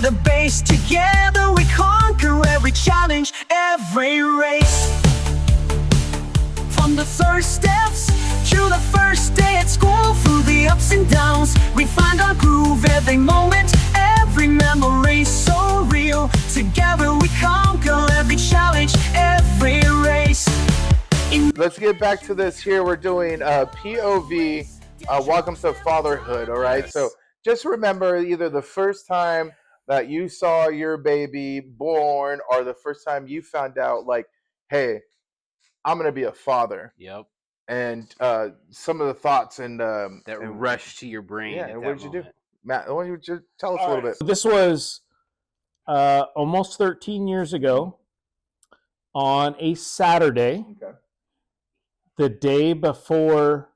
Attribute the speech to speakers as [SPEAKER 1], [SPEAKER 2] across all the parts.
[SPEAKER 1] the base. Together we conquer every challenge, every race. From the first steps to the first day at school, through the ups and downs, we find our groove. Every moment, every memory so real. Together we conquer every challenge, every race.
[SPEAKER 2] Let's get back to this here. We're doing POV, Welcome to Fatherhood, all right? So just remember either the first time that you saw your baby born or the first time you found out, like, hey, I'm going to be a father.
[SPEAKER 3] Yep.
[SPEAKER 2] And some of the thoughts and
[SPEAKER 3] rush to your brain.
[SPEAKER 2] Yeah,
[SPEAKER 3] at
[SPEAKER 2] and
[SPEAKER 3] that
[SPEAKER 2] what did you do?
[SPEAKER 3] moment.
[SPEAKER 2] Matt, why don't you just tell us a little bit?
[SPEAKER 4] This was almost 13 years ago on a Saturday, the day before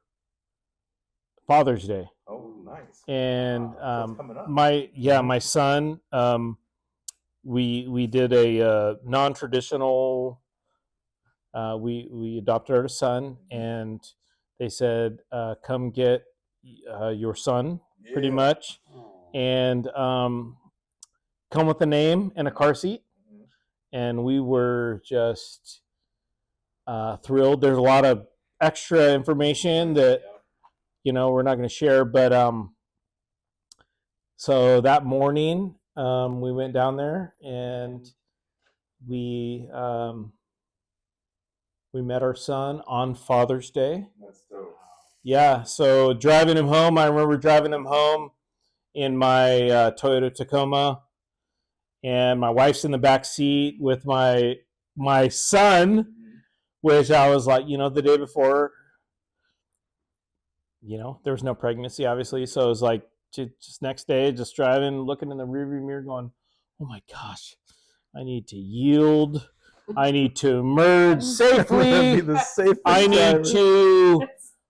[SPEAKER 4] Father's Day.
[SPEAKER 2] Oh, nice.
[SPEAKER 4] And
[SPEAKER 2] So it's coming up.
[SPEAKER 4] my son, we did a non-traditional. We adopted our son, and they said, "Come get your son," pretty much, and come with a name and a car seat. And we were just thrilled. There's a lot of extra information that we're not going to share, but so that morning we went down there and we met our son on Father's Day.
[SPEAKER 2] That's dope.
[SPEAKER 4] Yeah, so driving him home, I remember driving him home in my Toyota Tacoma, and my wife's in the back seat with my son, which I was like, the day before, there was no pregnancy, obviously, so it was like just next day, just driving, looking in the rearview mirror, going, "Oh my gosh, I need to yield. I need to merge safely. I need to,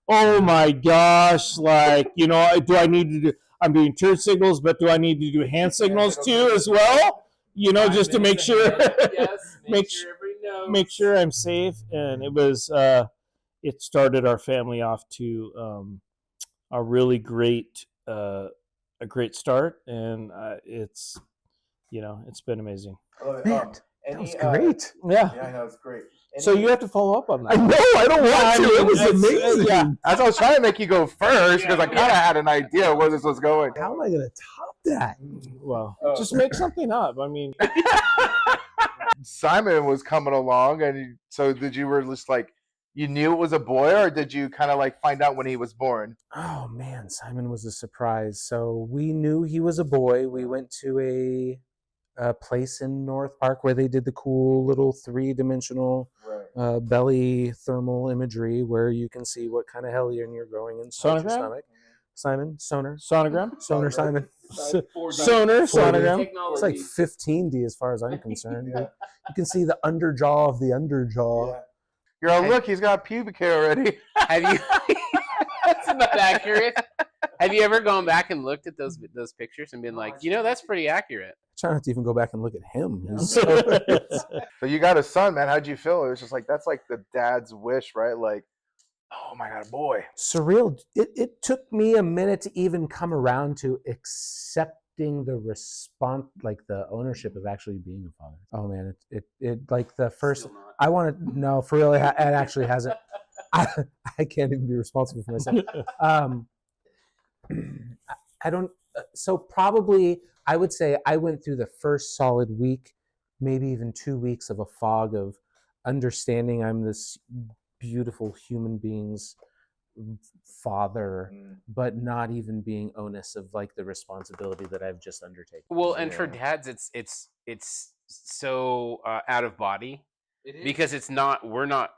[SPEAKER 4] oh my gosh, like, do I need to do, I'm doing turn signals, but do I need to do hand signals too as well? Just to make sure, make sure I'm safe." And it was, it started our family off to a really great, a great start. And it's been amazing.
[SPEAKER 2] Man,
[SPEAKER 5] that was great.
[SPEAKER 4] Yeah.
[SPEAKER 2] Yeah, I know, it's great.
[SPEAKER 4] So you have to follow up on that.
[SPEAKER 5] I know. I don't want to. It was amazing.
[SPEAKER 4] Yeah.
[SPEAKER 2] As I was trying to make you go first because I kind of had an idea where this was going.
[SPEAKER 5] How am I going to top that?
[SPEAKER 4] Well, just make something up. I mean,
[SPEAKER 2] Simon was coming along, and so did you were just like, you knew it was a boy, or did you kind of like find out when he was born?
[SPEAKER 5] Oh man, Simon was a surprise. So we knew he was a boy. We went to a place in North Park where they did the cool little 3-dimensional belly thermal imagery where you can see what kind of hellion you're growing inside your stomach. Simon, sonogram, Simon. Sonogram. It's like 15D as far as I'm concerned. You can see the underjaw of the underjaw.
[SPEAKER 2] Yeah. You're all, look, he's got pubic hair already.
[SPEAKER 3] Have you? That's not accurate. Have you ever gone back and looked at those pictures and been like, that's pretty accurate?
[SPEAKER 5] I try not to even go back and look at him.
[SPEAKER 2] So you got a son, man. How'd you feel? It was just like, that's like the dad's wish, right? Like, oh my God, a boy.
[SPEAKER 5] Surreal. It took me a minute to even come around to accepting the response, like the ownership of actually being a father. Oh man, it like the first, I want to, no, for real, it actually hasn't. I can't even be responsible for myself. I don't, so probably I would say I went through the first solid week, maybe even 2 weeks of a fog of understanding I'm this beautiful human being's father, but not even being onus of like the responsibility that I've just undertaken.
[SPEAKER 3] Well, and for dads, it's so out of body because we're not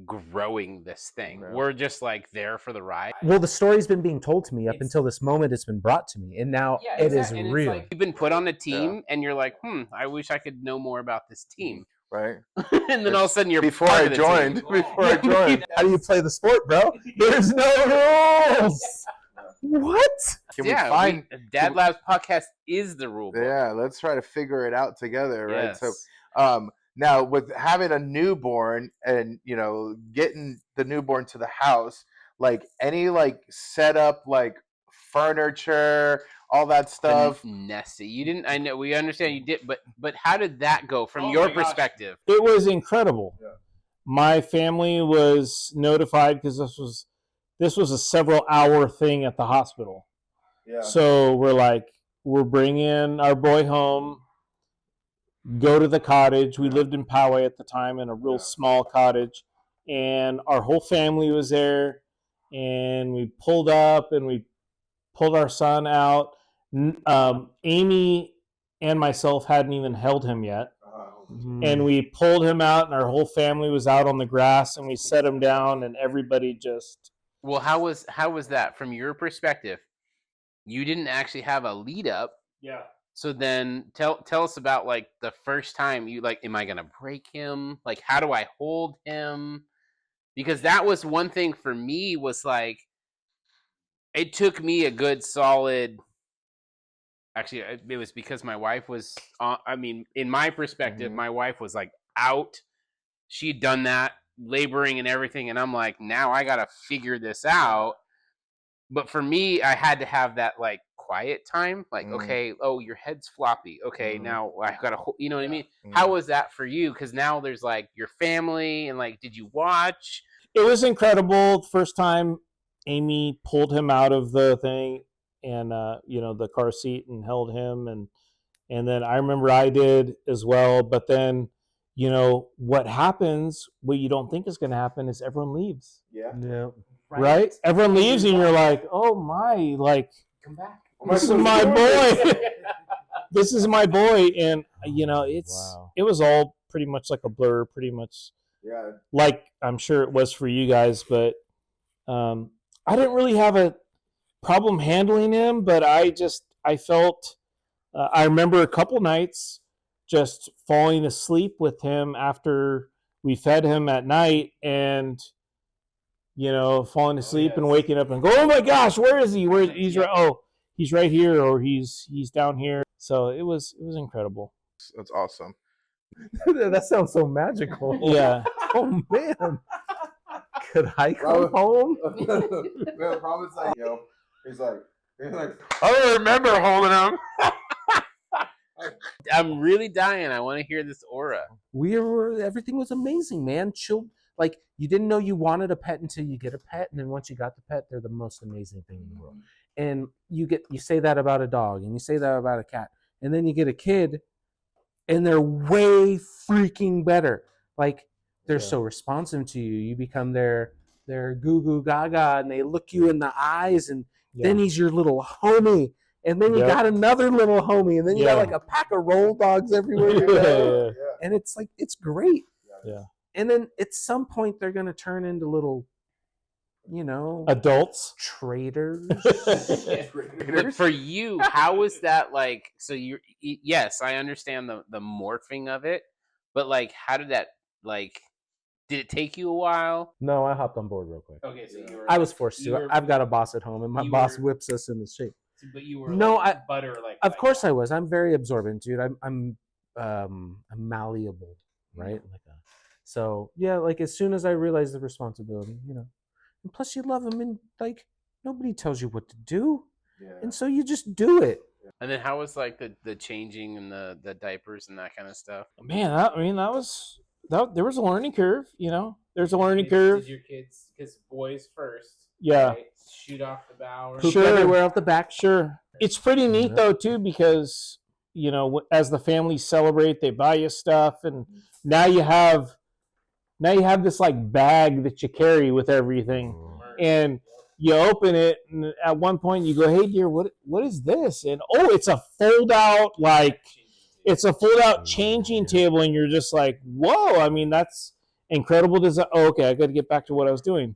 [SPEAKER 3] growing this thing. Right. We're just like there for the ride.
[SPEAKER 5] Well, the story's been being told to me up until this moment. It's been brought to me, and now it is real.
[SPEAKER 3] Like you've been put on a team, and you're like, I wish I could know more about this team.
[SPEAKER 2] Right.
[SPEAKER 3] And then all of a sudden you're
[SPEAKER 2] before I joined.
[SPEAKER 5] How do you play the sport, bro? There's no rules. What?
[SPEAKER 2] Can we find
[SPEAKER 3] Dad Labs podcast is the rule book.
[SPEAKER 2] Yeah, let's try to figure it out together, right?
[SPEAKER 3] Yes.
[SPEAKER 2] So now with having a newborn and getting the newborn to the house, like any like setup, like furniture all that stuff.
[SPEAKER 3] Nessie, you didn't. I know we understand you did, but how did that go from your perspective?
[SPEAKER 4] It was incredible.
[SPEAKER 2] Yeah.
[SPEAKER 4] My family was notified because this was a several hour thing at the hospital.
[SPEAKER 2] Yeah.
[SPEAKER 4] So we're bringing our boy home, go to the cottage. We lived in Poway at the time in a real small cottage, and our whole family was there, and we pulled up and we pulled our son out. Amy and myself hadn't even held him yet. And we pulled him out, and our whole family was out on the grass, and we set him down, and everybody just.
[SPEAKER 3] Well, how was that from your perspective? You didn't actually have a lead up.
[SPEAKER 4] Yeah.
[SPEAKER 3] So then tell us about like the first time you like, am I gonna break him? Like, how do I hold him? Because that was one thing for me was like, it took me a good solid. Actually, it was because my wife was. I mean, in my perspective, my wife was like out. She'd done that, laboring and everything, and I'm like, now I gotta figure this out. But for me, I had to have that like quiet time. Like, okay, oh, your head's floppy. Okay, now I gotta, you know what I mean? How was that for you? Because now there's like your family, and like, did you watch?
[SPEAKER 4] It was incredible. The first time Amy pulled him out of the thing and the car seat and held him, and then I remember I did as well. But then, what happens, what you don't think is going to happen, is everyone leaves.
[SPEAKER 5] Yeah.
[SPEAKER 4] Right? Everyone leaves, and you're like, oh my, like,
[SPEAKER 3] Come back.
[SPEAKER 4] this is my boy. This is my boy, and it was all pretty much like a blur, pretty much.
[SPEAKER 2] Yeah.
[SPEAKER 4] Like I'm sure it was for you guys, but I didn't really have a problem handling him, but I felt I remember a couple nights just falling asleep with him after we fed him at night, and falling asleep and waking up and go, oh my gosh, where is he? He's right? Oh, he's right here, or he's down here. So it was incredible.
[SPEAKER 2] That's awesome.
[SPEAKER 5] That sounds so magical.
[SPEAKER 4] Yeah.
[SPEAKER 5] Oh man. Could I come home?
[SPEAKER 2] The problem is like, he's like, I don't remember holding him.
[SPEAKER 3] I'm really dying. I want to hear this aura.
[SPEAKER 5] Everything was amazing, man. Like you didn't know you wanted a pet until you get a pet, and then once you got the pet, they're the most amazing thing in the world. And you say that about a dog, and you say that about a cat, and then you get a kid, and they're way freaking better. Like they're so responsive to you. You become their goo goo gaga, and they look you in the eyes, and then he's your little homie. And then you got another little homie, and then you got like a pack of roll dogs everywhere you go. And it's like, it's great.
[SPEAKER 4] Yeah.
[SPEAKER 5] And then at some point they're gonna turn into little,
[SPEAKER 4] adults,
[SPEAKER 5] traders.
[SPEAKER 3] But for you, how was that like? So yes, I understand the morphing of it, but like, how did that like? Did it take you a while?
[SPEAKER 5] No, I hopped on board real quick.
[SPEAKER 3] Okay, so
[SPEAKER 5] I was forced to. I've got a boss at home, and my boss whips us into shape.
[SPEAKER 3] But you were butter like.
[SPEAKER 5] Of course I was. I'm very absorbent, dude. I'm malleable, right? So yeah, like as soon as I realized the responsibility, and plus you love them, and like nobody tells you what to do, and so you just do it.
[SPEAKER 3] And then how was like the changing and the diapers and that kind of stuff?
[SPEAKER 4] Man, there was a learning curve. There's a learning curve.
[SPEAKER 3] Did your kids, because boys first?
[SPEAKER 4] Yeah.
[SPEAKER 3] Right? Shoot off the bow.
[SPEAKER 5] Poop everywhere off the back.
[SPEAKER 4] Sure. It's pretty neat though too, because as the families celebrate, they buy you stuff, and now you have this like bag that you carry with everything, and you open it, and at one point you go, "Hey dear, what is this?" And it's a fold out changing table, and you're just like, "Whoa!" I mean, that's incredible design. Okay, I got to get back to what I was doing,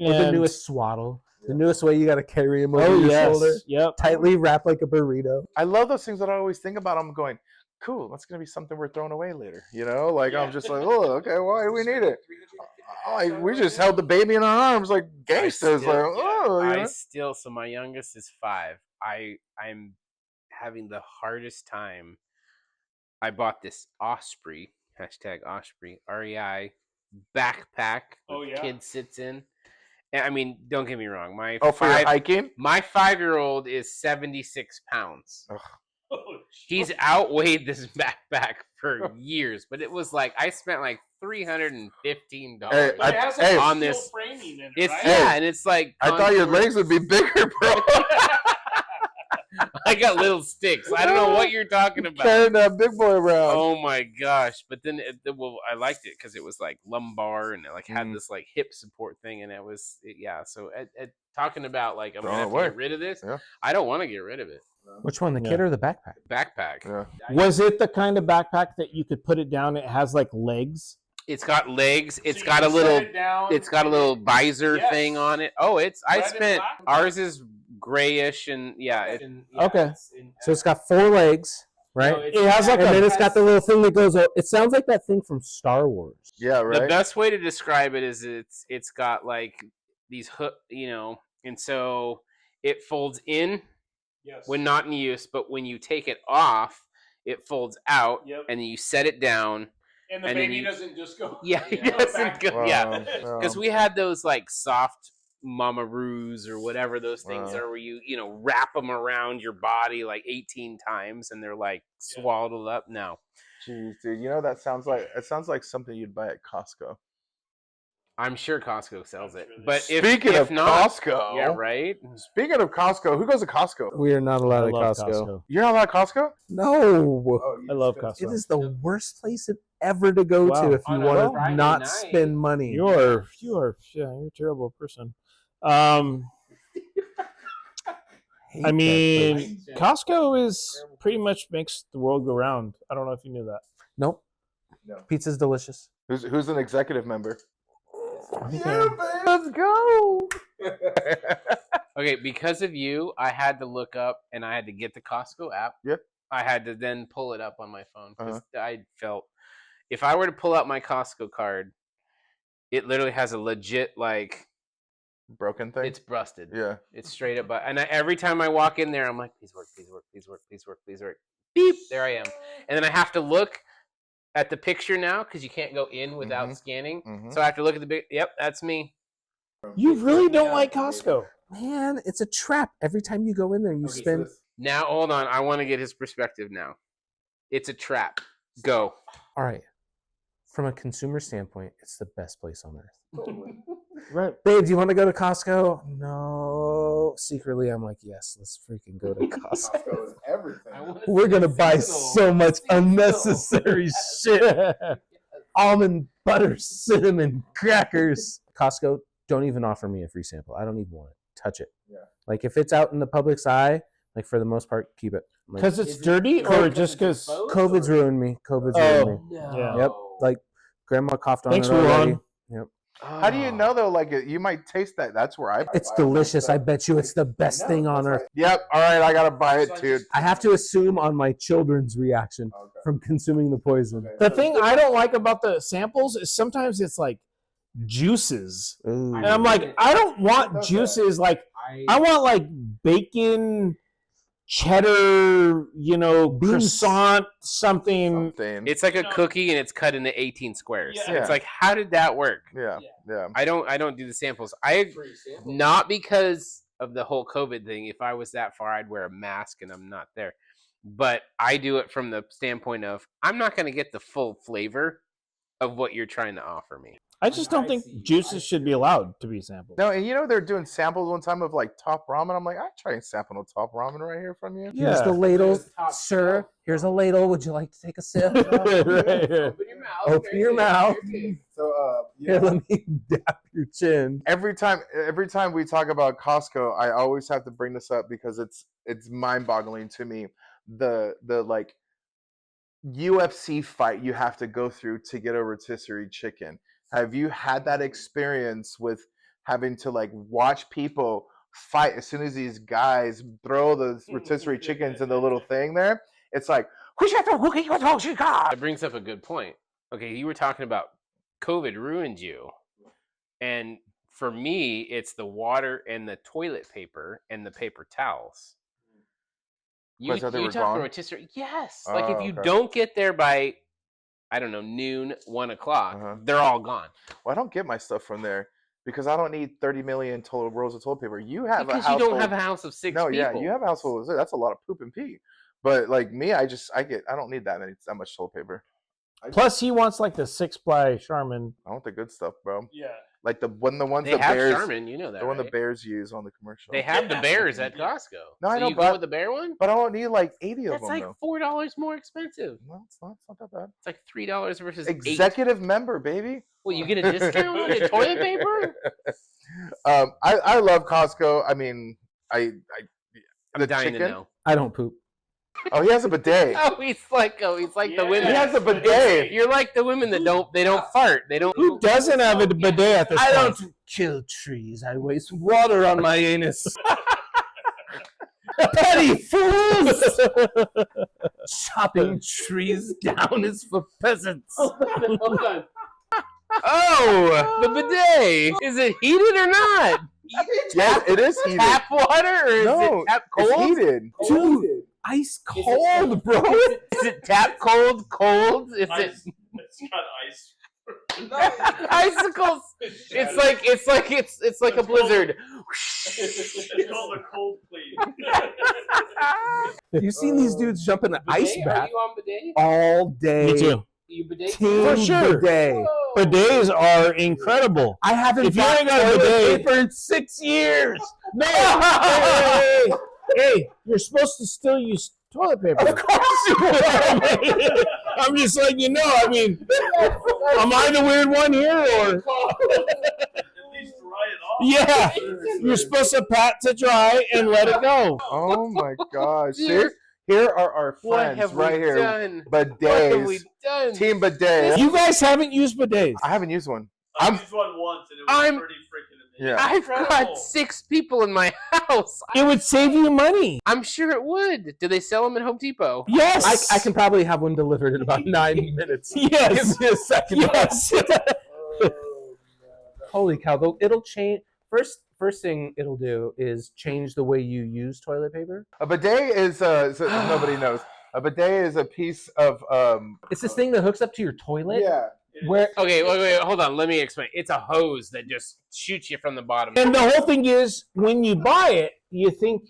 [SPEAKER 5] Or the newest swaddle. The newest way you got to carry him over your shoulder.
[SPEAKER 4] Yep.
[SPEAKER 5] Tightly wrapped like a burrito.
[SPEAKER 2] I love those things that I always think about. I'm going, cool, that's going to be something we're throwing away later. I'm just like, oh, okay, why do we need it? We just held the baby in our arms like gangsters.
[SPEAKER 3] So my youngest is 5. I'm having the hardest time. I bought this Osprey, #Osprey, REI, backpack kid sits in. I mean, don't get me wrong.
[SPEAKER 2] For your hiking?
[SPEAKER 3] My 5-year-old is 76 pounds.
[SPEAKER 2] Ugh.
[SPEAKER 3] He's outweighed this backpack for years, but it was like I spent like $315
[SPEAKER 2] Hey,
[SPEAKER 6] But it has
[SPEAKER 2] Hey,
[SPEAKER 6] like
[SPEAKER 3] on
[SPEAKER 6] steel
[SPEAKER 3] this.
[SPEAKER 6] framing in it,
[SPEAKER 3] It's
[SPEAKER 6] right?
[SPEAKER 3] yeah, and it's like
[SPEAKER 2] I thought your
[SPEAKER 3] contoured.
[SPEAKER 2] legs would be bigger, bro.
[SPEAKER 3] I got little sticks. I don't know what you're talking about.
[SPEAKER 2] Carrying that big boy around.
[SPEAKER 3] Oh my gosh! But then, I liked it because it was like lumbar and it like had this like hip support thing, and it was yeah. So talking about like I'm gonna have to get rid of this.
[SPEAKER 2] Yeah.
[SPEAKER 3] I don't want to get rid of it.
[SPEAKER 5] Which one, the
[SPEAKER 4] Yeah.
[SPEAKER 5] kid or the backpack?
[SPEAKER 3] Backpack.
[SPEAKER 2] Yeah.
[SPEAKER 4] Was it the kind of backpack that you could put it down? It has like legs.
[SPEAKER 3] It's got legs.
[SPEAKER 6] So
[SPEAKER 3] It's
[SPEAKER 6] you
[SPEAKER 3] got a
[SPEAKER 6] can set
[SPEAKER 3] little.
[SPEAKER 6] it down
[SPEAKER 3] It's got a little visor
[SPEAKER 6] Yes.
[SPEAKER 3] thing on it. Oh, it's. I
[SPEAKER 6] Red and
[SPEAKER 3] spent.
[SPEAKER 6] black?
[SPEAKER 3] Ours is grayish and yeah.
[SPEAKER 4] Okay.
[SPEAKER 5] So it's got 4 legs, right?
[SPEAKER 3] No,
[SPEAKER 4] It has like
[SPEAKER 5] and
[SPEAKER 4] a.
[SPEAKER 5] then it's got the little thing that goes. It sounds like that thing from Star Wars.
[SPEAKER 2] Yeah,
[SPEAKER 3] The
[SPEAKER 2] right.
[SPEAKER 3] best way to describe it is it's got like these hook, and so it folds in
[SPEAKER 6] Yes.
[SPEAKER 3] when not in use, but when you take it off, it folds out,
[SPEAKER 6] Yep.
[SPEAKER 3] and then you set it down.
[SPEAKER 6] And the
[SPEAKER 3] and then
[SPEAKER 6] baby
[SPEAKER 3] you-
[SPEAKER 6] doesn't just go.
[SPEAKER 3] Yeah, it
[SPEAKER 6] go
[SPEAKER 3] doesn't
[SPEAKER 6] back.
[SPEAKER 3] go. Yeah,
[SPEAKER 2] Wow.
[SPEAKER 3] because we had those like soft mamaroos or whatever those things
[SPEAKER 2] Wow.
[SPEAKER 3] are, where you wrap them around your body like 18 times, and they're like swaddled up. No,
[SPEAKER 2] Jeez, dude. You know that sounds like something you'd buy at Costco.
[SPEAKER 3] I'm sure Costco sells it,
[SPEAKER 6] sure they
[SPEAKER 3] but
[SPEAKER 6] do.
[SPEAKER 2] Speaking
[SPEAKER 3] if
[SPEAKER 2] of
[SPEAKER 3] not,
[SPEAKER 2] Costco,
[SPEAKER 3] yeah, right.
[SPEAKER 2] Speaking of Costco, who goes to Costco?
[SPEAKER 5] We are not
[SPEAKER 4] I
[SPEAKER 5] allowed at
[SPEAKER 4] love
[SPEAKER 5] Costco.
[SPEAKER 2] You're not allowed at Costco?
[SPEAKER 5] No.
[SPEAKER 4] I love Costco.
[SPEAKER 5] It is the worst place ever to go
[SPEAKER 4] Wow.
[SPEAKER 5] to if you
[SPEAKER 3] On a
[SPEAKER 5] want to
[SPEAKER 3] Friday
[SPEAKER 5] not
[SPEAKER 3] night.
[SPEAKER 5] spend money.
[SPEAKER 4] You're a terrible person.
[SPEAKER 5] Hate
[SPEAKER 4] I
[SPEAKER 5] that
[SPEAKER 4] mean,
[SPEAKER 5] place.
[SPEAKER 4] Costco is pretty much makes the world go round. I don't know if you knew that.
[SPEAKER 5] Nope.
[SPEAKER 2] No.
[SPEAKER 5] Pizza's delicious.
[SPEAKER 2] Who's an executive member?
[SPEAKER 4] Okay.
[SPEAKER 2] Let's go.
[SPEAKER 3] Okay, because of you, I had to look up and I had to get the Costco app.
[SPEAKER 2] Yep.
[SPEAKER 3] I had to then pull it up on my phone because I felt if I were to pull out my Costco card, it literally has a legit like
[SPEAKER 2] Broken thing.
[SPEAKER 3] it's busted.
[SPEAKER 2] Yeah.
[SPEAKER 3] It's straight up. Every time I walk in there, I'm like, please work, please work, please work, please work, please work. Beep. There I am, and then I have to look at the picture now because you can't go in without scanning.
[SPEAKER 2] Mhm.
[SPEAKER 3] So I have to look at the big. Yep, that's me.
[SPEAKER 4] You really don't like Costco.
[SPEAKER 5] Man, it's a trap. Every time you go in there, you spend.
[SPEAKER 3] Now hold on, I want to get his perspective now. It's a trap. Go.
[SPEAKER 5] All right. From a consumer standpoint, it's the best place on earth.
[SPEAKER 4] Right.
[SPEAKER 5] Babe, do you want to go to Costco? No. Secretly, I'm like, yes, let's freaking go to Costco.
[SPEAKER 2] Costco is everything.
[SPEAKER 5] We're going to buy so much unnecessary shit. Almond butter, cinnamon, crackers. Costco, don't even offer me a free sample. I don't even want it. Touch it.
[SPEAKER 2] Yeah.
[SPEAKER 5] Like, if it's out in the public's eye, like, for the most part, keep it. Like,
[SPEAKER 4] Because it's dirty, or just because?
[SPEAKER 5] COVID's ruined me. COVID's ruined me.
[SPEAKER 4] Yeah.
[SPEAKER 5] Yep. Like, grandma coughed on
[SPEAKER 4] Thanks,
[SPEAKER 5] it already.
[SPEAKER 4] Wuhan.
[SPEAKER 5] Yep.
[SPEAKER 2] How do you know though? Like you might taste that. That's where I.
[SPEAKER 5] It's delicious. I bet you it's the best thing on earth.
[SPEAKER 2] Yep. All right, I gotta buy it, dude.
[SPEAKER 5] I have to assume on my children's reaction from consuming the poison.
[SPEAKER 4] The thing I don't like about the samples is sometimes it's like juices,
[SPEAKER 5] Ooh.
[SPEAKER 4] and I'm like, I don't want juices. Like, I want like bacon, cheddar, croissant, something.
[SPEAKER 3] It's like a cookie and it's cut into 18 squares.
[SPEAKER 6] Yeah.
[SPEAKER 3] It's like, how did that work?
[SPEAKER 2] Yeah.
[SPEAKER 3] I don't do the samples. Not because of the whole COVID thing. If I was that far, I'd wear a mask and I'm not there. But I do it from the standpoint of I'm not going to get the full flavor of what you're trying to offer me.
[SPEAKER 4] I just don't think juices should be allowed to be sampled.
[SPEAKER 2] No, and they're doing samples one time of like top ramen. I'm like, I try and sample no top ramen right here from you.
[SPEAKER 5] Here's
[SPEAKER 4] Yeah.
[SPEAKER 5] the ladle,
[SPEAKER 6] Here's top
[SPEAKER 5] sir.
[SPEAKER 6] shelf.
[SPEAKER 5] Here's a ladle. Would you like to take a sip?
[SPEAKER 4] Right.
[SPEAKER 3] Open your mouth.
[SPEAKER 5] Open your mouth.
[SPEAKER 2] So
[SPEAKER 5] Here, let me dap your chin.
[SPEAKER 2] every time we talk about Costco, I always have to bring this up because it's mind-boggling to me. The like UFC fight you have to go through to get a rotisserie chicken. Have you had that experience with having to like watch people fight as soon as these guys throw the rotisserie chickens in the little thing there? It's like,
[SPEAKER 3] That brings up a good point. Okay, you were talking about COVID ruined you. And for me, it's the water and the toilet paper and the paper towels. You
[SPEAKER 2] Wait, so they were
[SPEAKER 3] talk
[SPEAKER 2] gone?
[SPEAKER 3] rotisserie. Yes. Like if
[SPEAKER 2] Oh,
[SPEAKER 3] you
[SPEAKER 2] okay.
[SPEAKER 3] don't get there by, I don't know, noon, 1 o'clock,
[SPEAKER 2] Uh-huh.
[SPEAKER 3] they're all gone.
[SPEAKER 2] Well, I don't get my stuff from there because I don't need 30 million total rolls of toilet paper. You have
[SPEAKER 3] Because
[SPEAKER 2] a household.
[SPEAKER 3] you don't have a house of 6
[SPEAKER 2] No,
[SPEAKER 3] people.
[SPEAKER 2] yeah, you have a household. That's a lot of poop and pee. But like me, I don't need that much toilet paper.
[SPEAKER 4] Plus, he wants like the 6-ply Charmin.
[SPEAKER 2] I want the good stuff, bro.
[SPEAKER 4] Yeah.
[SPEAKER 2] Like the ones
[SPEAKER 3] They
[SPEAKER 2] the
[SPEAKER 3] have
[SPEAKER 2] bears,
[SPEAKER 3] Charmin, you know that,
[SPEAKER 2] the one the
[SPEAKER 3] right?
[SPEAKER 2] bears use on the commercial.
[SPEAKER 3] They have the bears at Costco.
[SPEAKER 2] No, I
[SPEAKER 3] so
[SPEAKER 2] know,
[SPEAKER 3] you
[SPEAKER 2] but-
[SPEAKER 3] go with the bear one?
[SPEAKER 2] But I don't need like 80 of
[SPEAKER 3] That's
[SPEAKER 2] them.
[SPEAKER 3] like
[SPEAKER 2] though.
[SPEAKER 3] $4 more expensive.
[SPEAKER 2] No, it's not that bad.
[SPEAKER 3] It's like $3 versus $8.
[SPEAKER 2] Executive member, baby.
[SPEAKER 3] Well, you get a discount on your toilet paper?
[SPEAKER 2] I love Costco. I mean,
[SPEAKER 3] I'm dying to know.
[SPEAKER 5] I don't poop.
[SPEAKER 2] Oh, he has a bidet.
[SPEAKER 3] Oh, he's like the women.
[SPEAKER 2] He has a bidet.
[SPEAKER 3] You're like the women that don't fart. They don't.
[SPEAKER 4] Who doesn't have a bidet at this
[SPEAKER 5] I
[SPEAKER 4] point?
[SPEAKER 5] don't kill trees. I waste water on my anus. Petty fools! Chopping trees down is for peasants.
[SPEAKER 3] Hold on. Oh, the bidet. Is it heated or not?
[SPEAKER 2] Yes, it is heated.
[SPEAKER 3] Tap water or is
[SPEAKER 2] No,
[SPEAKER 3] it tap cold?
[SPEAKER 2] it's heated.
[SPEAKER 5] Dude, ice cold, bro.
[SPEAKER 3] Is it tap cold? Cold? Is it
[SPEAKER 6] It's got ice.
[SPEAKER 3] icicles? It's like a blizzard.
[SPEAKER 6] It's called a cold plea.
[SPEAKER 5] You seen these dudes jump in the ice
[SPEAKER 3] Bidet? Are
[SPEAKER 5] bath
[SPEAKER 3] you on bidet?
[SPEAKER 5] all day?
[SPEAKER 4] Me too.
[SPEAKER 3] You bidet?
[SPEAKER 5] Team
[SPEAKER 4] For sure.
[SPEAKER 5] bidet.
[SPEAKER 3] Whoa.
[SPEAKER 4] Bidets are incredible.
[SPEAKER 5] I haven't
[SPEAKER 4] If you
[SPEAKER 5] bought
[SPEAKER 4] ain't got a
[SPEAKER 5] toilet
[SPEAKER 4] bidet-
[SPEAKER 5] paper in 6 years.
[SPEAKER 4] No! hey, hey, you're supposed to still use toilet paper.
[SPEAKER 5] Of course you are.
[SPEAKER 4] I'm just letting you know. I mean, am I the weird one here, or
[SPEAKER 6] At least dry it off.
[SPEAKER 4] yeah? You're supposed to pat to dry and let it go.
[SPEAKER 2] Oh my gosh.
[SPEAKER 3] Dear.
[SPEAKER 2] Here are our
[SPEAKER 3] What
[SPEAKER 2] friends
[SPEAKER 3] have
[SPEAKER 2] right
[SPEAKER 3] we
[SPEAKER 2] here.
[SPEAKER 3] done? What have we
[SPEAKER 2] Bidets.
[SPEAKER 3] done?
[SPEAKER 2] Team bidet.
[SPEAKER 4] You guys haven't used bidets.
[SPEAKER 2] I haven't used one.
[SPEAKER 6] I used one once and it was
[SPEAKER 3] I'm-
[SPEAKER 6] pretty freaking amazing.
[SPEAKER 2] Yeah.
[SPEAKER 3] I've got 6 people in my house.
[SPEAKER 4] It would save you money.
[SPEAKER 3] I'm sure it would. Do they sell them at Home Depot?
[SPEAKER 4] Yes,
[SPEAKER 5] I can probably have one delivered in about 9 minutes.
[SPEAKER 4] Yes,
[SPEAKER 5] Give me a second.
[SPEAKER 4] yes.
[SPEAKER 5] Holy cow! It'll change. First thing it'll do is change the way you use toilet paper.
[SPEAKER 2] A bidet is so nobody knows. A bidet is a piece of
[SPEAKER 5] It's this thing that hooks up to your toilet.
[SPEAKER 2] yeah.
[SPEAKER 5] Where
[SPEAKER 3] Okay, wait, hold on. Let me explain. It's a hose that just shoots you from the bottom.
[SPEAKER 4] And the whole thing is, when you buy it, you think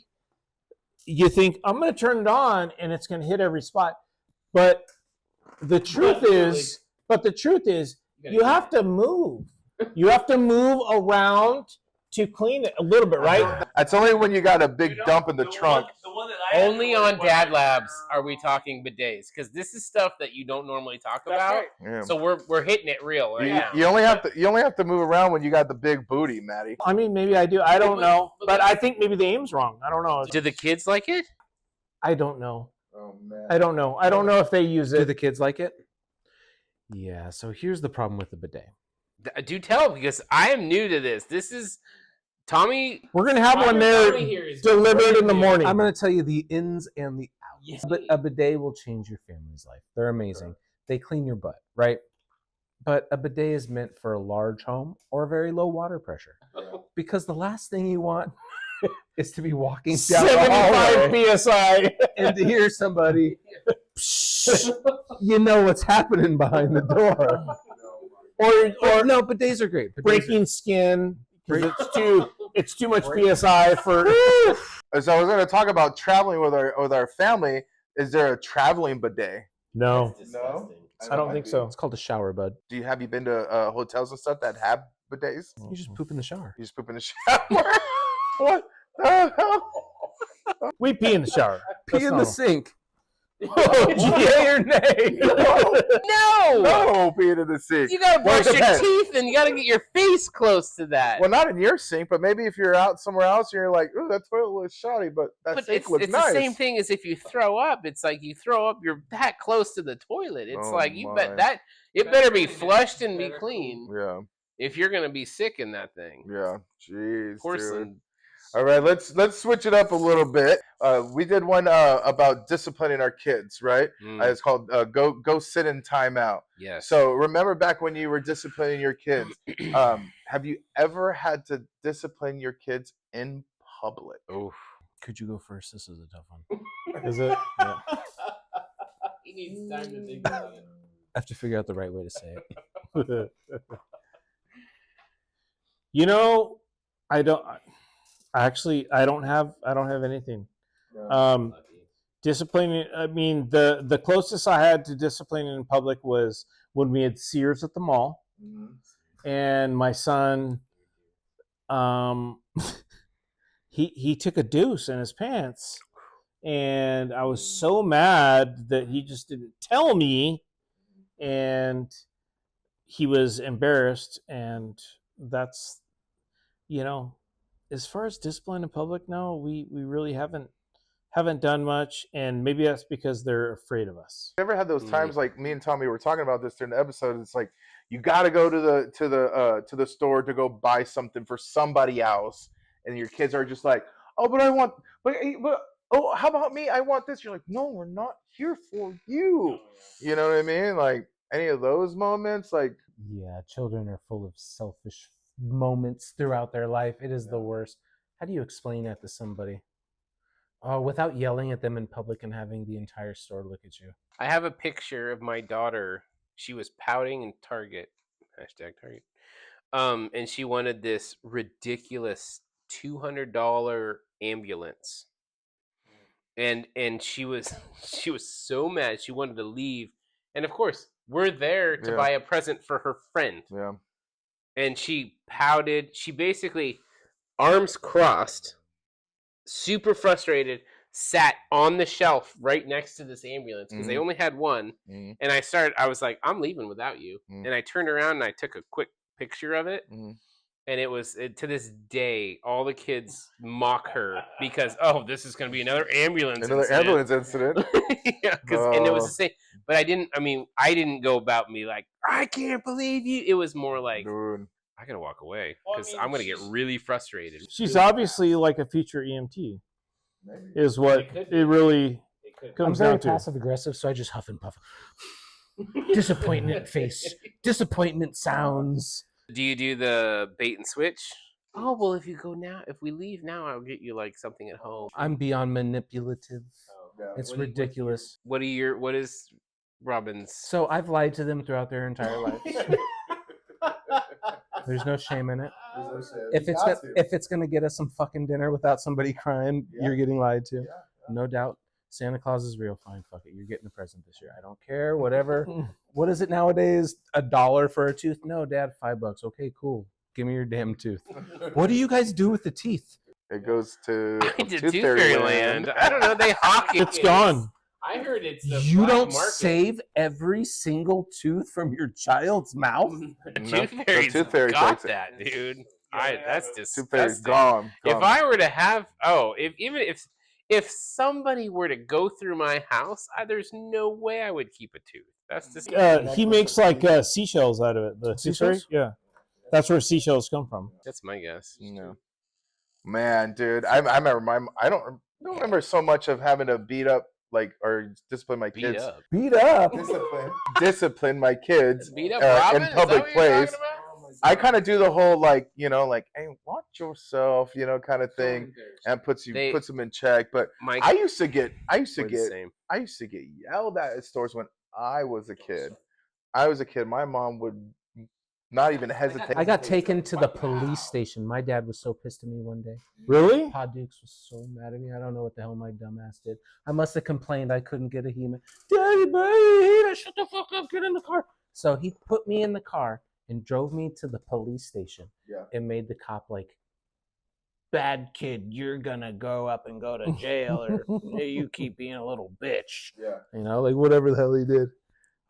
[SPEAKER 4] I'm going to turn it on and it's going to hit every spot. But the truth is, you have to move. You have to move around to clean it a little bit, right?
[SPEAKER 2] That's only when you got a big
[SPEAKER 6] You know,
[SPEAKER 2] dump in the trunk.
[SPEAKER 6] One that I had
[SPEAKER 3] Only
[SPEAKER 6] to
[SPEAKER 3] on
[SPEAKER 6] work
[SPEAKER 3] Dad
[SPEAKER 6] with-
[SPEAKER 3] Labs are we talking bidets, because this is stuff that you don't normally talk about.
[SPEAKER 2] Yeah.
[SPEAKER 3] So we're hitting it real right now.
[SPEAKER 2] You only have to move around when you got the big booty, Maddie.
[SPEAKER 4] I mean, maybe I do. I don't know. But I think maybe the aim's wrong. I don't know.
[SPEAKER 3] Do the kids like it?
[SPEAKER 4] I don't know.
[SPEAKER 2] Oh man.
[SPEAKER 4] I don't know. I don't know if they use
[SPEAKER 5] do
[SPEAKER 4] it.
[SPEAKER 5] the kids like it? Yeah. So here's the problem with the bidet.
[SPEAKER 3] Do tell, because I am new to this. This is Tommy.
[SPEAKER 4] We're going to have one there delivered in the morning.
[SPEAKER 5] I'm going to tell you the ins and the outs.
[SPEAKER 3] Yes.
[SPEAKER 5] But a bidet will change your family's life. They're amazing. They clean your butt, right? But a bidet is meant for a large home or very low water pressure. Because the last thing you want is to be walking down the
[SPEAKER 4] 75
[SPEAKER 5] hallway
[SPEAKER 4] PSI.
[SPEAKER 5] and to hear somebody, you know what's happening behind the door. Or no, bidets are great. Bidets
[SPEAKER 4] Breaking skin. 'Cause it's too much PSI for.
[SPEAKER 2] So I was going to talk about traveling with our family. Is there a traveling bidet?
[SPEAKER 4] No,
[SPEAKER 2] No.
[SPEAKER 4] I don't think so.
[SPEAKER 5] It's called a shower, bud.
[SPEAKER 2] Have you been to hotels and stuff that have bidets?
[SPEAKER 5] You just poop in the shower.
[SPEAKER 2] You just poop in the shower. What the hell?
[SPEAKER 4] We pee in the shower.
[SPEAKER 5] Pee in the sink.
[SPEAKER 4] Oh,
[SPEAKER 5] Yay or nay?
[SPEAKER 3] No!
[SPEAKER 2] No, peeing in the sink.
[SPEAKER 3] You gotta
[SPEAKER 2] Well, it
[SPEAKER 3] brush your
[SPEAKER 2] depends.
[SPEAKER 3] teeth and you gotta get your face close to that.
[SPEAKER 2] Well, not in your sink, but maybe if you're out somewhere else, and you're like, "Ooh, that toilet looks shoddy," but that
[SPEAKER 3] But
[SPEAKER 2] sink
[SPEAKER 3] it's
[SPEAKER 2] looks
[SPEAKER 3] the
[SPEAKER 2] nice.
[SPEAKER 3] same thing as if you throw up. It's like you throw up, you're that close to the toilet. It's
[SPEAKER 2] Oh
[SPEAKER 3] like you
[SPEAKER 2] my.
[SPEAKER 3] bet that it better be flushed and be clean
[SPEAKER 2] Yeah,
[SPEAKER 3] if you're gonna be sick in that thing.
[SPEAKER 2] yeah. Jeez, dude.
[SPEAKER 3] Porcelain.
[SPEAKER 2] All right, let's switch it up a little bit. We did one about disciplining our kids, right?
[SPEAKER 3] Mm,
[SPEAKER 2] It's called "Go Sit in Timeout."
[SPEAKER 3] yes.
[SPEAKER 2] So remember back when you were disciplining your kids. Have you ever had to discipline your kids in public?
[SPEAKER 3] Oof.
[SPEAKER 5] Could you go first? This is a tough one.
[SPEAKER 4] Is it?
[SPEAKER 5] Yeah.
[SPEAKER 3] He needs time to think about it.
[SPEAKER 5] I have to figure out the right way to say it.
[SPEAKER 4] You know, I don't actually. I don't have anything. Disciplining. I mean, the closest I had to disciplining in public was when we had Sears at the mall, and my son, um, he took a deuce in his pants, and I was so mad that he just didn't tell me, and he was embarrassed, and that's, you know, as far as discipline in public, no, we really haven't done much, and maybe that's because they're afraid of us.
[SPEAKER 2] You ever had those times like me and Tommy were talking about this during the episode? It's like you got to go to the store to go buy something for somebody else, and your kids are just like, "Oh, but I want, but oh, how about me? I want this." You're like, "No, we're not here for you." You know what I mean? Like any of those moments, like
[SPEAKER 5] Yeah, children are full of selfish moments throughout their life. It is the worst. How do you explain that to somebody? Oh, without yelling at them in public and having the entire store look at you.
[SPEAKER 3] I have a picture of my daughter. She was pouting in Target. Hashtag Target. And she wanted this ridiculous $200 ambulance. And she was she was so mad. She wanted to leave. And of course, we're there to buy a present for her friend.
[SPEAKER 2] yeah,
[SPEAKER 3] And she pouted. She basically, arms crossed, super frustrated, sat on the shelf right next to this ambulance because they only had one. And I was like, I'm leaving without you. And I turned around and I took a quick picture of it. And it was, to this day, all the kids mock her because, oh, this is going to be another ambulance
[SPEAKER 2] incident.
[SPEAKER 3] yeah, and it was the same. But I didn't go about me like, I can't believe you. It was more like,
[SPEAKER 2] Dude.
[SPEAKER 3] I got to walk away because I'm going to get really frustrated.
[SPEAKER 4] She's obviously like a future EMT, is what it really
[SPEAKER 5] I'm
[SPEAKER 4] comes
[SPEAKER 5] very
[SPEAKER 4] down to.
[SPEAKER 5] passive aggressive, so I just huff and puff. Disappointment face. Disappointment sounds.
[SPEAKER 3] Do you do the bait and switch? Oh, well, if we leave now, I'll get you like something at home.
[SPEAKER 5] I'm beyond manipulative. It's ridiculous.
[SPEAKER 3] What is Robin's?
[SPEAKER 5] So I've lied to them throughout their entire lives. There's no shame in it. If it's gonna get us some fucking dinner without somebody crying, you're getting lied to. No doubt. Santa Claus is real. Fine, fuck it. You're getting a present this year. I don't care. Whatever. What is it nowadays? $1 for a tooth? No, Dad, $5. Okay, cool. Give me your damn tooth. What do you guys do with the teeth?
[SPEAKER 2] It goes to
[SPEAKER 3] Tooth Fairy Land. I don't know. They hawk it.
[SPEAKER 4] It's gone.
[SPEAKER 3] I heard it's the
[SPEAKER 5] You
[SPEAKER 3] black
[SPEAKER 5] don't
[SPEAKER 3] market.
[SPEAKER 5] save every single tooth from your child's mouth?
[SPEAKER 3] Tooth Fairy's
[SPEAKER 2] Tooth Fairy
[SPEAKER 3] got
[SPEAKER 2] takes it.
[SPEAKER 3] that, dude. That's
[SPEAKER 2] Tooth Fairy's
[SPEAKER 3] disgusting.
[SPEAKER 2] gone.
[SPEAKER 3] If I were to have, if somebody were to go through my house, there's no way I would keep a tooth. That's just
[SPEAKER 4] He makes like seashells out of it. The seashells? Yeah. That's where seashells come from.
[SPEAKER 3] that's my guess.
[SPEAKER 2] No. Man, dude, I remember I don't remember so much of having to beat up or discipline my
[SPEAKER 3] Beat
[SPEAKER 2] kids.
[SPEAKER 3] up.
[SPEAKER 5] Beat up.
[SPEAKER 2] Discipline my kids
[SPEAKER 3] Beat up Robin?
[SPEAKER 2] in
[SPEAKER 3] Is
[SPEAKER 2] public
[SPEAKER 3] that what you're
[SPEAKER 2] place.
[SPEAKER 3] talking about?
[SPEAKER 2] I kind of do the whole hey, watch yourself, kind of thing, and puts them in check. But I used to get yelled at at stores when I was a kid. My mom would not even hesitate.
[SPEAKER 5] I got taken to the police station. My dad was so pissed at me one day.
[SPEAKER 4] Really?
[SPEAKER 5] Pa Dukes was so mad at me. I don't know what the hell my dumbass did. I must have complained I couldn't get a He-Man. Daddy, baby, shut the fuck up, get in the car. So he put me in the car and drove me to the police station.
[SPEAKER 2] Yeah.
[SPEAKER 5] And made the cop like, bad kid, you're gonna go up and go to jail, or you keep being a little bitch.
[SPEAKER 2] Yeah.
[SPEAKER 5] Like whatever the hell he did.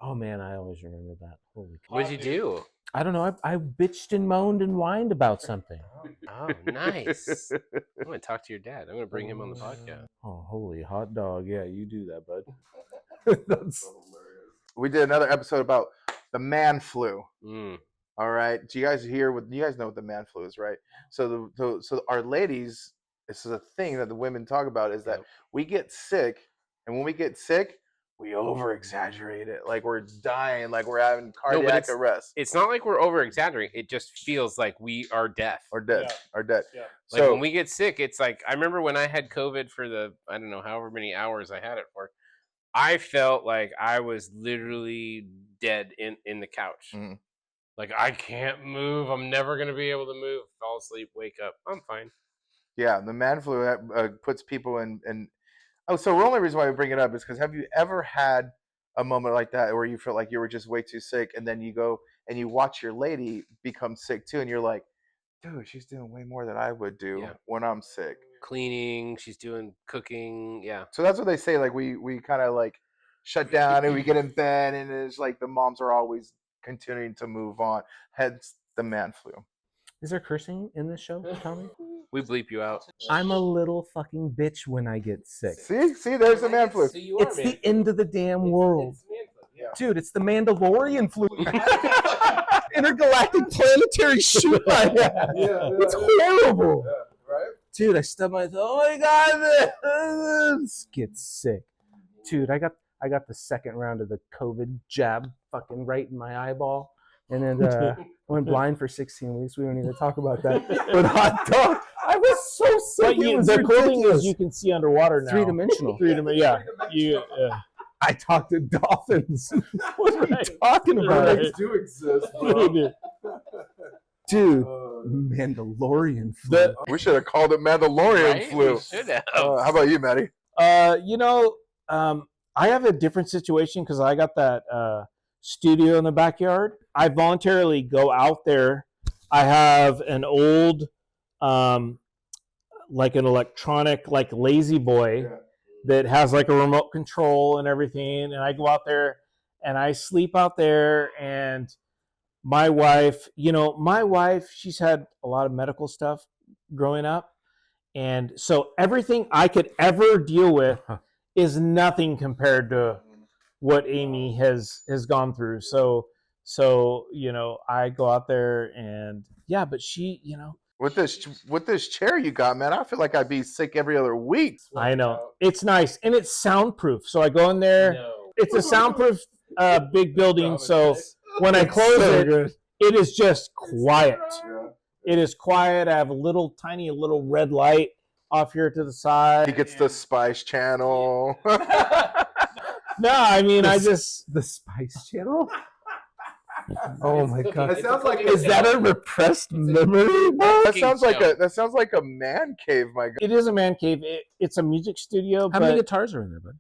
[SPEAKER 5] Oh man, I always remember that. Holy cow.
[SPEAKER 3] What'd you do?
[SPEAKER 5] I don't know. I bitched and moaned and whined about something.
[SPEAKER 3] Oh, nice. I'm gonna talk to your dad. I'm gonna bring him on the podcast.
[SPEAKER 5] Oh, holy hot dog. Yeah, you do that, bud. That's
[SPEAKER 2] We did another episode about the man flu.
[SPEAKER 3] Mm.
[SPEAKER 2] All right. Do you guys know what the man flu is, right? So so our ladies, this is a thing that the women talk about, is that we get sick, and when we get sick, we over exaggerate it, like we're dying, like we're having cardiac arrest.
[SPEAKER 3] It's not like we're over exaggerating. It just feels like we are death.
[SPEAKER 2] Or dead.
[SPEAKER 6] Yeah.
[SPEAKER 3] Like
[SPEAKER 2] So
[SPEAKER 3] when we get sick, it's like, I remember when I had COVID for I don't know, however many hours I had it for, I felt like I was literally dead in the couch.
[SPEAKER 2] Mhm.
[SPEAKER 3] Like, I can't move. I'm never gonna be able to move. Fall asleep, wake up. I'm fine.
[SPEAKER 2] Yeah, the man flu puts people in. Oh, so the only reason why we bring it up is because have you ever had a moment like that where you feel like you were just way too sick, and then you go and you watch your lady become sick too, and you're like, dude, she's doing way more than I would do
[SPEAKER 3] Yeah.
[SPEAKER 2] when I'm sick.
[SPEAKER 3] Cleaning. She's doing cooking. Yeah.
[SPEAKER 2] So that's what they say. Like we kind of like shut down and we get in bed, and it's like the moms are always continuing to move on. Hence the man flu.
[SPEAKER 5] Is there cursing in this show, Tommy?
[SPEAKER 3] We bleep you out.
[SPEAKER 5] I'm a little fucking bitch when I get sick.
[SPEAKER 2] See, there's the man flu.
[SPEAKER 5] It's the end of the damn world.
[SPEAKER 2] Yeah.
[SPEAKER 5] Dude, it's the Mandalorian flu. Intergalactic planetary shoot I have.
[SPEAKER 2] Yeah,
[SPEAKER 5] It's horrible.
[SPEAKER 2] right?
[SPEAKER 5] Dude, I stubbed my toe. Oh my god, this gets sick. Dude, I got the second round of the COVID jab fucking right in my eyeball. And then went blind for 16 weeks. We don't need to talk about that. But hot dog, I was so sick.
[SPEAKER 4] But
[SPEAKER 5] It was
[SPEAKER 4] the cool thing
[SPEAKER 5] ridiculous.
[SPEAKER 4] is you can see underwater now.
[SPEAKER 5] Three-dimensional.
[SPEAKER 4] Yeah. You.
[SPEAKER 5] I talked to dolphins. What are
[SPEAKER 4] Right.
[SPEAKER 5] you talking about?
[SPEAKER 4] Right.
[SPEAKER 2] do exist,
[SPEAKER 4] Dude.
[SPEAKER 5] Dude, Mandalorian flu.
[SPEAKER 4] The-
[SPEAKER 2] We should have called it Mandalorian
[SPEAKER 3] Right?
[SPEAKER 2] flu.
[SPEAKER 3] We should have.
[SPEAKER 2] How about you, Maddie?
[SPEAKER 4] I have a different situation because I got that studio in the backyard. I voluntarily go out there. I have an old, like an electronic, like lazy boy that has like a remote control and everything. And I go out there and I sleep out there. And my wife, she's had a lot of medical stuff growing up. And so everything I could ever deal with is nothing compared to what Amy has gone through. So I go out there and but she,
[SPEAKER 2] With this chair you got, man, I feel like I'd be sick every other week.
[SPEAKER 4] I know it's nice and it's soundproof. So I go in there. It's a soundproof big building. So when I close it is just quiet. It is quiet. I have a little red light off here to the side.
[SPEAKER 2] He gets the Spice Channel.
[SPEAKER 4] No, I mean
[SPEAKER 5] the Spice Channel. Oh my god!
[SPEAKER 2] It sounds like
[SPEAKER 5] Is that a repressed memory?
[SPEAKER 2] that sounds like a man cave, my god.
[SPEAKER 4] It is a man cave. It's a music studio.
[SPEAKER 5] How many guitars are in there, bud?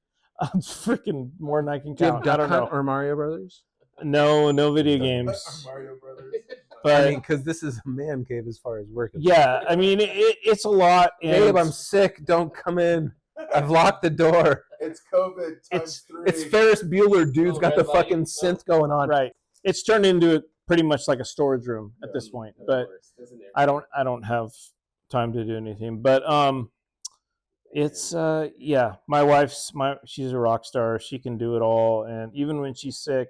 [SPEAKER 4] Freaking more than I can
[SPEAKER 5] Do you have
[SPEAKER 4] count. I
[SPEAKER 5] Duck
[SPEAKER 4] don't
[SPEAKER 5] Hunt
[SPEAKER 4] know.
[SPEAKER 5] or Mario Brothers?
[SPEAKER 4] No video games.
[SPEAKER 2] Mario Brothers.
[SPEAKER 4] But
[SPEAKER 5] I mean, because this is a man cave as far as we're concerned.
[SPEAKER 4] yeah, I mean it's a lot. And
[SPEAKER 5] Babe, I'm sick. Don't come in. I've locked the door.
[SPEAKER 2] It's COVID
[SPEAKER 4] It's-
[SPEAKER 2] 3.
[SPEAKER 5] It's Ferris Bueller, dude's
[SPEAKER 3] Oh,
[SPEAKER 5] got the
[SPEAKER 3] red light.
[SPEAKER 5] fucking synth going on.
[SPEAKER 4] right. It's turned into pretty much like a storage room at this point. But I don't have time to do anything. But it's my wife's she's a rock star. She can do it all, and even when she's sick,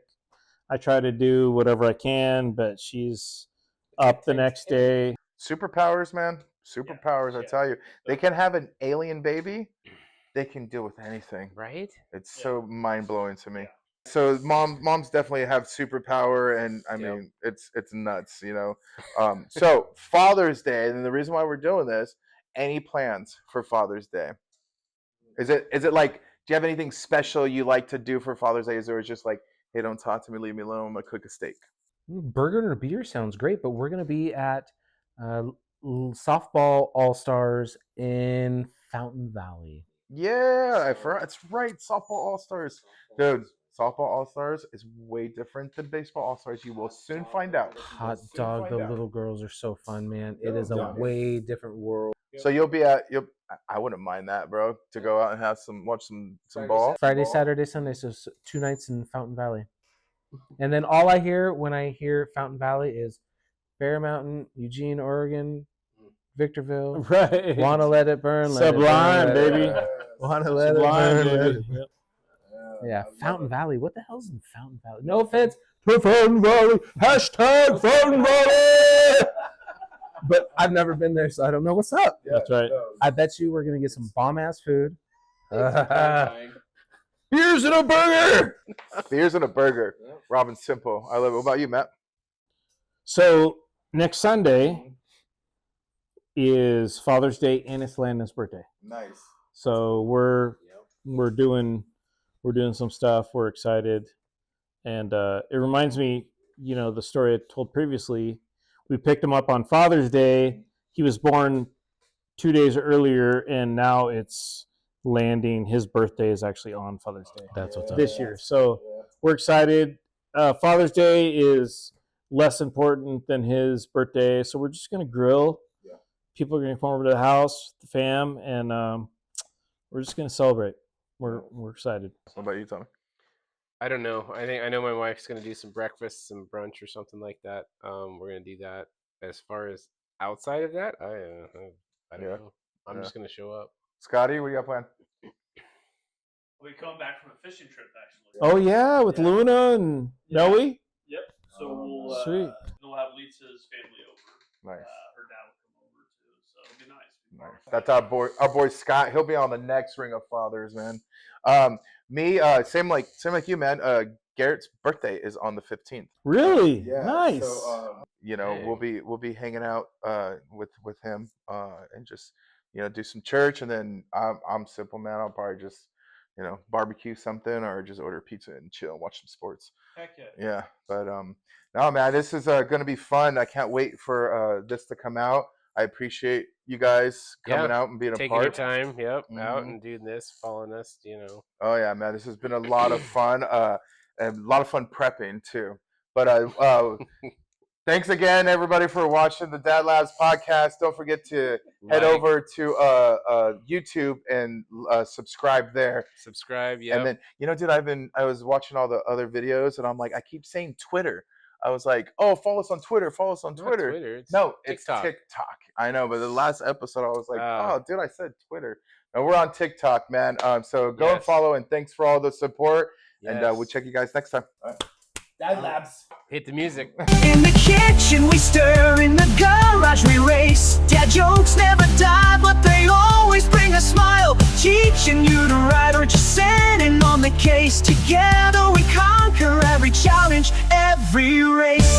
[SPEAKER 4] I try to do whatever I can, but she's up the next day.
[SPEAKER 2] Superpowers, man. Superpowers, I tell you. They can have an alien baby. They can deal with anything.
[SPEAKER 3] Right?
[SPEAKER 2] It's so mind-blowing to me. So moms definitely have superpower, and I mean it's nuts, So Father's Day, and the reason why we're doing this, any plans for Father's Day? Is it like, do you have anything special you like to do for Father's Day? Or is it just like, hey, don't talk to me, leave me alone, I'm gonna cook a steak?
[SPEAKER 5] Burger and a beer sounds great, but we're going to be at Softball All-Stars in Fountain Valley.
[SPEAKER 2] Yeah, I forgot. It's right, softball all-stars. Dude, softball all-stars is way different than baseball all-stars. You will soon find out.
[SPEAKER 5] Hot dog, the little girls are so fun, man. It is a way different world.
[SPEAKER 2] So I wouldn't mind that, bro, to go out and watch some ball.
[SPEAKER 5] Friday, Saturday, Sunday, so 2 nights in Fountain Valley. And then all I hear when I hear Fountain Valley is Bear Mountain, Eugene, Oregon, Victorville.
[SPEAKER 4] Right.
[SPEAKER 5] Wanna let it burn, let
[SPEAKER 4] Sublime,
[SPEAKER 5] it burn,
[SPEAKER 4] baby.
[SPEAKER 5] let it burn. Wanna let
[SPEAKER 4] Sublime,
[SPEAKER 5] it burn, let
[SPEAKER 4] baby.
[SPEAKER 5] it burn.
[SPEAKER 4] Yep.
[SPEAKER 5] Yeah, Fountain Valley. What the hell's in Fountain Valley? No offense to Fountain Valley. Hashtag Fountain Valley. But I've never been there, so I don't know what's up.
[SPEAKER 4] That's right.
[SPEAKER 5] I bet you we're gonna get some bomb ass food. Beers and a burger.
[SPEAKER 2] Beers and a burger. Robin Simple. I love it. What about you, Matt?
[SPEAKER 4] So next Sunday is Father's Day and it's Landon's birthday.
[SPEAKER 2] Nice.
[SPEAKER 4] So we're doing some stuff. We're excited, and it reminds me you know, the story I told previously, we picked him up on Father's Day. He was born 2 days earlier, and now it's landing. His birthday is actually on Father's Day.
[SPEAKER 5] That's what's up.
[SPEAKER 4] This year. So we're excited. Father's Day is less important than his birthday, so we're just going to grill.
[SPEAKER 2] Yeah.
[SPEAKER 4] People are going to come over to the house, the fam, and we're just going to celebrate. We're excited.
[SPEAKER 2] What about you, Tommy?
[SPEAKER 3] I don't know. I know my wife's gonna do some breakfast, some brunch, or something like that. We're gonna do that. As far as outside of that, I don't know. I'm just gonna show up.
[SPEAKER 2] Scotty, what you got planned?
[SPEAKER 6] We come back from a fishing trip actually.
[SPEAKER 4] Oh yeah, with Luna and Noe.
[SPEAKER 6] Yep. So we'll
[SPEAKER 4] Sweet.
[SPEAKER 6] we'll have Lisa's family over.
[SPEAKER 2] Nice.
[SPEAKER 6] Her dad will come over too, so it'll be nice.
[SPEAKER 2] Nice. That's our boy Scott. He'll be on the next Ring of Fathers, man. Me, same like you, man. Garrett's birthday is on the 15th.
[SPEAKER 4] Really?
[SPEAKER 2] Yeah.
[SPEAKER 4] Nice.
[SPEAKER 2] So, you know,
[SPEAKER 3] Hey.
[SPEAKER 2] we'll be hanging out with him and just, you know, do some church, and then I'm simple, man. I'll probably just, you know, barbecue something or just order pizza and chill and watch some sports.
[SPEAKER 6] Heck yeah.
[SPEAKER 2] Yeah, but no, man, this is going to be fun. I can't wait for this to come out. I appreciate you guys coming out and being
[SPEAKER 3] Taking
[SPEAKER 2] a part.
[SPEAKER 3] your time, out
[SPEAKER 2] Mhm.
[SPEAKER 3] and doing this, following us, you know.
[SPEAKER 2] Oh yeah, man, this has been a lot of fun. And a lot of fun prepping too. But thanks again, everybody, for watching the Dad Labs podcast. Don't forget to head over to YouTube and subscribe there.
[SPEAKER 3] Subscribe, yeah.
[SPEAKER 2] And then, you know, dude, I was watching all the other videos, and I'm like, I keep saying Twitter. I was like, oh, follow us on Twitter. Follow us on Twitter.
[SPEAKER 3] It's
[SPEAKER 2] No, it's
[SPEAKER 3] TikTok.
[SPEAKER 2] TikTok. I know, but the last episode, I was like,
[SPEAKER 3] Oh.
[SPEAKER 2] oh, dude, I said Twitter. No, we're on TikTok, man. So go and
[SPEAKER 3] Yes.
[SPEAKER 2] follow, and thanks for all the support. And
[SPEAKER 3] Yes.
[SPEAKER 2] we'll check you guys next time.
[SPEAKER 1] Dad Labs.
[SPEAKER 3] Hit the music.
[SPEAKER 1] In the kitchen we stir, in the garage we race. Dad jokes never die, but they always bring a smile. Teaching you to ride or just sitting on the case. Together we conquer every challenge, every race.